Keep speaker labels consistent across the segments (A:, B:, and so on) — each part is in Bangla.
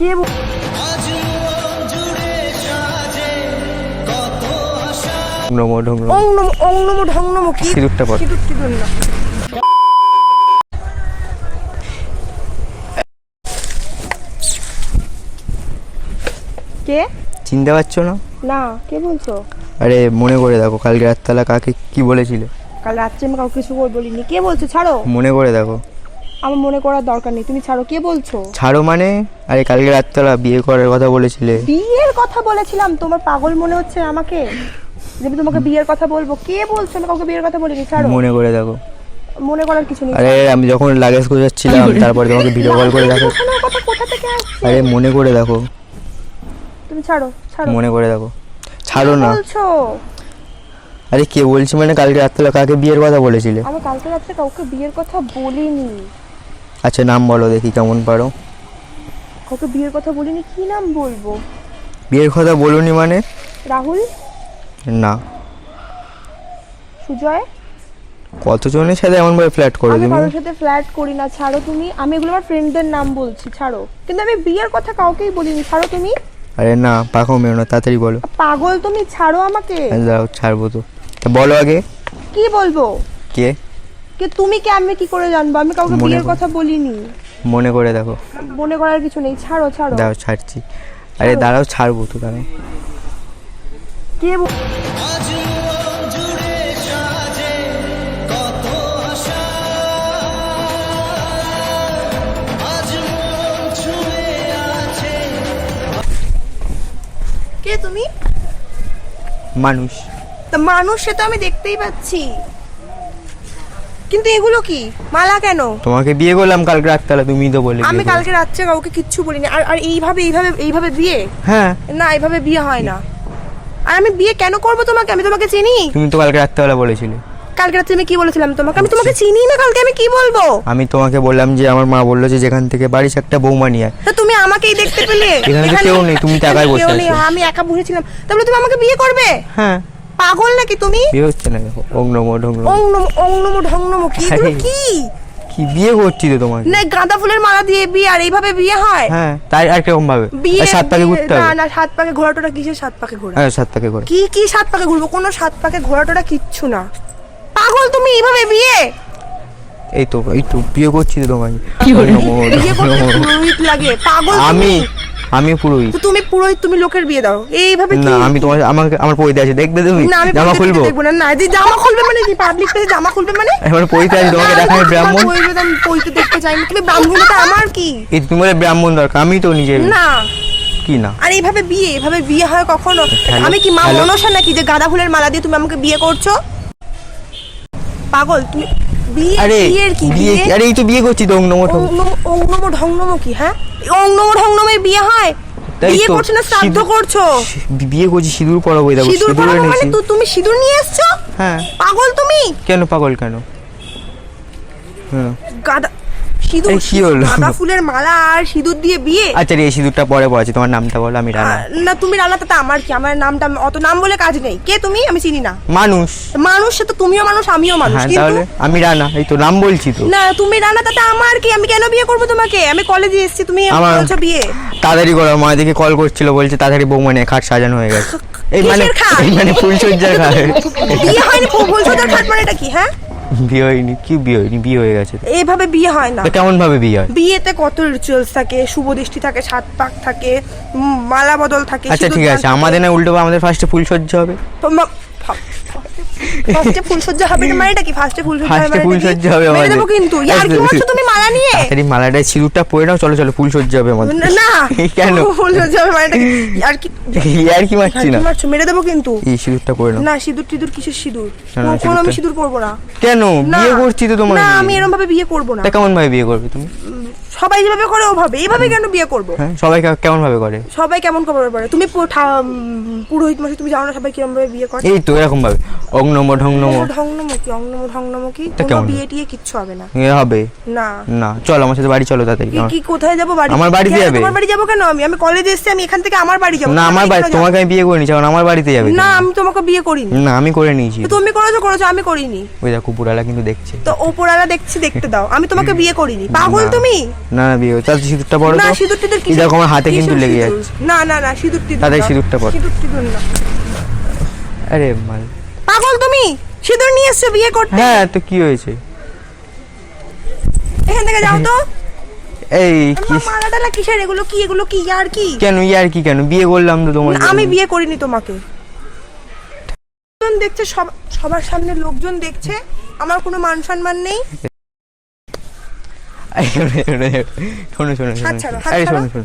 A: কে
B: নমো ঢং নমো
A: ওং নমো ওং নমো ঢং নমো কি
B: সিঁদুরটা পর।
A: সিঁদুর টিঁদুর না। কে?
B: চিনতে পারছো না?
A: না, কে বলছো?
B: আরে মনে করে দেখো কালকে রাতবেলা কাকে কি বলেছিলে।
A: কাল রাত্রে আমি কাউকে কিছু বলিনি। কে বলছো? ছাড়ো।
B: মনে করে দেখো।
A: আমার মনে করার দরকার নেই, তুমি ছাড়ো। কে বলছো?
B: ছাড়ো মানে? আরে কালকে রাতবেলা বিয়ে করার কথা বলেছিলে।
A: বিয়ের কথা বলেছিলাম? তোমার পাগল মনে হচ্ছে আমাকে যে আমি তোমাকে বিয়ের কথা বলবো? কে বলছো? আমি কাউকে বিয়ের কথা বলিনি, ছাড়ো।
B: মনে করে দেখো।
A: মনে করার কিছু নেই।
B: আরে আমি যখন লাগেজ গোছাচ্ছিলাম তারপরে তোমাকে ভিডিও কল করে দেখো।
A: শোনো, কথা কোথা থেকে আসছে?
B: আরে মনে করে দেখো।
A: তুমি ছাড়ো, ছাড়ো।
B: মনে করে দেখো। ছাড়ো না।
A: বলছো?
B: আরে কে বলছি মানে কালকে রাতবেলা কাকে বিয়ের কথা বলেছিলে?
A: আমি কালকে রাত্রে কাউকে বিয়ের কথা বলিনি।
B: আচ্ছা নাম বলো দেখি কেমন পারো।
A: কাউকে বিয়ের কথা বলিনি, কি নাম বলবো?
B: বিয়ের কথা বলুনি মানে?
A: রাহুল,
B: না।
A: সুজয়।
B: কতজনের সাথে এমন ভাবে ফ্ল্যাট করে
A: আমি
B: তুমি?
A: কারোর সাথে ফ্ল্যাট করি না, ছাড়ো তুমি। আমি এগুলো আমার ফ্রেন্ডদের নাম বলছি, ছাড়ো। কিন্তু আমি বিয়ের কথা কাউকেই বলিনি, ছাড়ো তুমি।
B: আরে না পাখো মেরো না, তাড়াতাড়ি বলো।
A: পাগল তুমি, ছাড়ো আমাকে।
B: যাও ছাড়বো তো। তা বলো আগে।
A: কি বলবো?
B: কে?
A: কে তুমি? কে আমি কি করে জানবো? আমি কাউকে
B: মনে
A: বিয়ের
B: করো।
A: কথা বলিনি।
B: মনে করে দেখো।
A: মনে করার কিছু নেই, ছাড়ো, ছাড়ো।
B: দাও ছাড়ছি। আরে দাঁড়াও ছাড়বো তো দাঁড়াও।
A: কে কে তুমি?
B: মানুষ।
A: তা মানুষ, সে তো আমি দেখতেই পাচ্ছি, কিন্তু এগুলো কি? মালা কেন?
B: তোমাকে বিয়ে করলাম কালকে রাতবেলা, তুমি তো বলে
A: আমি
B: বিয়ে করলাম।
A: কালকে রাত্রে কাউকে কিচ্ছু বলিনি। আর আর এইভাবে এইভাবে এইভাবে বিয়ে?
B: হ্যাঁ।
A: না, এইভাবে বিয়ে হয় না। আর আমি বিয়ে কেন করব তোমাকে? আমি তোমাকে চিনি?
B: তুমি তো কালকে রাতবেলা বলেছিলে।
A: কালকে রাত্রে আমি কি বলেছিলাম তোমাকে? আমি তোমাকে চিনি না, কালকে আমি কি বলবো?
B: আমি তোমাকে বললাম যে আমার মা বললো যে যেখান থেকে বাড়ির একটা বৌমা নিয়ে আয়।
A: তা তুমি আমাকেই দেখতে পেলে?
B: এখানে তো কেউ নেই, তুমি তো একাই বসে
A: কেউ নেই,
B: আছো।
A: আমি একা বসেছিলাম। তাহলে তুমি আমাকে বিয়ে করবে?
B: হ্যাঁ।
A: পাগল নাকি তুমি?
B: বিয়ে হচ্ছে না দেখো। ওং নমো ঢং নমো।
A: ওং নমো ঢং নমো কি? এগুলো
B: আরে,
A: কি?
B: কি বিয়ে করছি তো তোমাকে?
A: না, গাঁদা ফুলের মালা দিয়ে বিয়ে? আর এইভাবে বিয়ে হয়?
B: হ্যাঁ তাই আর কিরকম ভাবে?
A: বিয়ে
B: সাত পাকে ঘুরতে
A: না
B: হবে।
A: না, সাত পাকে ঘোরাটোরা কিসের সাত পাকে ঘোরা?
B: হ্যাঁ 7 পাকে ঘোরা।
A: কি কি সাত পাকে ঘুরবো? কোনো সাত পাকে ঘোরাটোরা কিচ্ছু না। পাগল তুমি, এইভাবে বিয়ে?
B: এই তো বিয়ে করছি তো তোমাকে। ওং নমো
A: বিয়ে
B: ঢং
A: করতে
B: নমো।
A: পুরোহিত লাগে? পাগল
B: আমি
A: তুমি।
B: পুরোহিত।
A: তো তুমি পুরোহিত, তুমি লোকের বিয়ে দাও এইভাবে কি?
B: না আমি তোমার আমার পরিতে আছে, দেখবে তুমি?
A: না, আমি
B: জামা খুলবো?
A: দেখবো না। না দি, জামা খুলবে মানে কি? পাবলিক প্লেসে জামা খুলবে মানে?
B: আমার পরিতে আছে, তোমাকে দেখাই ব্রাহ্মণ।
A: আমি পইতে দেখতে চাই না। তুমি ব্রাহ্মণটা আমার কি?
B: এই তুমি বলে ব্রাহ্মণ দরকার, আমি তো নিজে।
A: না।
B: কি না?
A: আর এইভাবে বিয়ে হয় কখনো?
B: হ্যালো,
A: আমি কি মা
B: হ্যালো।
A: মনসা নাকি যে গাঁদা ফুলের মালা দিয়ে তুমি আমাকে বিয়ে করছো? পাগল তুমি। বিয়ে?
B: আরে
A: বিয়ের কি?
B: বিয়ে কি? আরে এই তো বিয়ে করছি তো ওং নমো ঢং।
A: ওং নমো ঢং নমো কি? হ্যাঁ, ওং নমো ঢং নমে বিয়ে হয়?
B: তাই
A: বিয়ে
B: তো,
A: করছো না শ্রাদ্ধ
B: সিঁদুর-
A: করছো?
B: বিয়ে করছি, সিঁদুর পরাবো। এই দেখো
A: সিঁদুর
B: সিঁদুর
A: পরাবো মানে?
B: এনেছি।
A: তুমি সিঁদুর নিয়ে এসছো?
B: হ্যাঁ।
A: পাগল তুমি।
B: কেন পাগল কেন? হ্যাঁ।
A: গাঁদা সিঁদুর,
B: এই কি হলো?
A: গাঁদা ফুলের মালা আর সিঁদুর দিয়ে বিয়ে?
B: আচ্ছা রে, এই সিঁদুরটা পরে পড়াচ্ছি। তোমার নামটা বলো, আমি রানা।
A: না, তুমি রানা, তাতে আমার কি? আমার নামটা, অত নাম বলে কাজ নেই। কে তুমি? আমি চিনি না।
B: মানুষ।
A: মানুষ, সে তো তুমিও মানুষ, আমিও মানুষ,
B: হ্যাঁ
A: কিন্তু
B: তাহলে আমি রানা, এই তো নাম বলছি তো।
A: না, তুমি রানা, তাতে আমার কি? আমি কেন বিয়ে করবো তোমাকে? আমি কলেজে এসেছি, তুমি
B: আমার-
A: বলছো বিয়ে?
B: তাড়াতাড়ি করো, মা দেখে কল করছিল, বলছে তাড়াতাড়ি বৌমা নিয়ে খাট সাজানো হয়ে গেছে। এই মানে
A: কিসের খাট?
B: এই মানে ফুলসজ্জার খাট।
A: বিয়ে হয়নি? ফুল সজ্জার খাট মানে এটা কি? হ্যাঁ,
B: বিয়ে হয়নি? কি বিয়ে হয়নি? বিয়ে হয়ে গেছে তো।
A: এইভাবে বিয়ে হয় না।
B: তো কেমন ভাবে বিয়ে হয়?
A: বিয়েতে কত রিচুয়ালস থাকে, শুভ দৃষ্টি থাকে, সাত পাক থাকে, মালা বদল থাকে।
B: আচ্ছা ঠিক
A: সিঁদুরদান
B: আছে,
A: থাকে।
B: আমাদের না উল্টো আমাদের ফার্স্টে ফুলসজ্জা হবে।
A: ফার্স্টে ফুলসজ্জা হবে মানেটা কি? ফার্স্টে ফুলসজ্জা হবে
B: ফার্স্টে ফুলসজ্জা হবে
A: মেরে
B: আমাদের।
A: দেবো কিন্তু। ইয়ার কি মারছো তুমি মালা নিয়ে?
B: তাড়াতাড়ি মালাটায় সিঁদুরটা পরে নাও, চলো চলো ফুলসজ্জা হবে আমাদের।
A: না।
B: কেন?
A: ফুলসজ্জা হবে মানেটা কি? আর কি?
B: আর কি মারছি না?
A: কি মারছো? মেরে দেবো কিন্তু।
B: এই সিঁদুরটা পরে নাও।
A: না, সিঁদুর টিঁদুর কিসের সিঁদুর?
B: না, না,
A: কোনো আমি
B: সিঁদুরটা-
A: সিঁদুর পরবো না।
B: কেন?
A: না।
B: বিয়ে করছি তো তোমার।
A: না, আমি এরকম ভাবে বিয়ে করবো না।
B: তা কেমন ভাবে বিয়ে করবে তুমি?
A: সবাই যেভাবে করে ওভাবে, এইভাবে কেন বিয়ে করবো?
B: হ্যাঁ সবাই কেমন ভাবে করে?
A: সবাই কেমন করে পারে? তুমি পুরোহিত মশাই, তুমি জানো না সবাই কিরকম ভাবে বিয়ে করে?
B: এই তো এরকম ভাবে ওং নমো ঢং নমো।
A: ঢং নমো কি? অং নমো ঢং নমো কি?
B: তা
A: কোনো
B: কেমন?
A: বিয়ে টিয়ে কিচ্ছু হবে না।
B: এ হবে
A: না।
B: না, চলো আমার সাথে বাড়ি চলো তাড়াতাড়ি।
A: কি কোথায় যাবো? বাড়ি?
B: আমার বাড়িতে
A: কেন
B: যাবে?
A: তোমার বাড়ি যাবো কেন? আমি কলেজে এসেছি, আমি এখান থেকে আমার বাড়ি যাবো।
B: না
A: তোমার
B: আমার বাড়ি,
A: কেন যাবো?
B: তোমাকে আমি বিয়ে করে নিয়েছি, এখন আমার বাড়িতে যাবে
A: না,
B: তুমি।
A: আমি তোমাকে বিয়ে করিনি।
B: না আমি করে নিয়েছি।
A: তো তুমি করেছো, আমি করিনি।
B: ওই দেখো পুরালা কিন্তু দেখছে।
A: তো ওপরওয়ালা দেখতে দাও, আমি তোমাকে বিয়ে করিনি। পাগল
B: না।
A: তুমি।
B: না না বিয়ে তাহলে সিঁদুরটা পরো
A: না
B: তো।
A: সিঁদুর টিঁদুর
B: এই দেখো আমার হাতে কিন্তু
A: কিসের
B: লেগে
A: সিঁদুর?
B: যাচ্ছে।
A: না না না সিঁদুর টিঁদুর
B: তাড়াতাড়ি
A: না।
B: সিঁদুরটা পর।
A: সিঁদুর টিঁদুর না।
B: আরে মাল।
A: পাগল তুমি, সিঁদুর নিয়ে এসছো বিয়ে করতে।
B: হ্যাঁ তো কি হয়েছে?
A: এখান থেকে যাও তো।
B: এই কি
A: মালাটালা কিসের? এগুলো কি, এগুলো কি আর কি?
B: কেন ইয়ার কি কেন? বিয়ে করলাম তো তোমার
A: না, আমি বিয়ে করিনি তোমাকে। লোকজন দেখছে, সবার সামনে লোকজন দেখছে, আমার কোনো মান সম্মান নেই।
B: শোনো শোনো
A: হাত ছাড়ো, হাত
B: আরে
A: ছাড়ো।
B: শোনো শোনো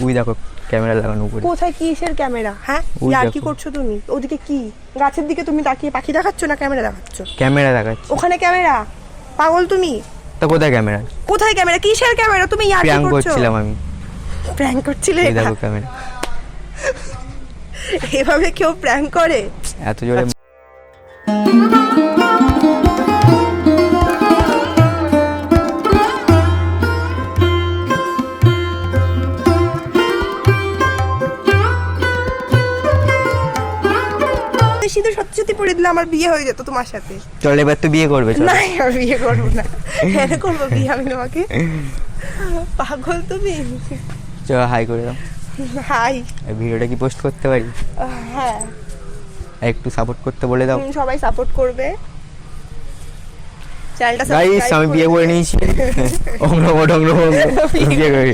B: ওই দেখো ক্যামেরা লাগানো উপরে।
A: কোথায় কিসের ক্যামেরা? হ্যাঁ
B: ওই
A: আর
B: দেখো।
A: কি করছো তুমি? ওদিকে কি গাছের দিকে তুমি তাকিয়ে পাখি দেখাচ্ছ না ক্যামেরা দেখাচ্ছ?
B: ক্যামেরা দেখাচ্ছি।
A: ওখানে ক্যামেরা? পাগল তুমি।
B: তো কোথায় ক্যামেরা?
A: কোথায় ক্যামেরা? কিসের ক্যামেরা? তুমি আর কি
B: প্র্যাঙ্ক
A: করছো?
B: করছিলাম আমি।
A: প্র্যাঙ্ক করছিলে?
B: এই দেখো ক্যামেরা।
A: এভাবে কেউ প্র্যাঙ্ক করে?
B: এত জোরে
A: সিঁদুর সত্যি সত্যি পরে দিলে আমার বিয়ে হয়ে যেত তোমার সাথে।
B: চল এবার তো বিয়ে করবে চল।
A: না আমি বিয়ে করবো না। কেন করবো বিয়ে আমি তোমাকে? পাগল তুমি।
B: চল হাই করে দাও।
A: হাই।
B: এই ভিডিওটা কি পোস্ট করতে পারি?
A: হ্যাঁ
B: আর একটু সাপোর্ট করতে বলে দাও।
A: সবাই সাপোর্ট করবে। চ্যানেলটা
B: গাইস আমি বিয়ে করে নিয়েছি। অঙ্গ বিয়ে করে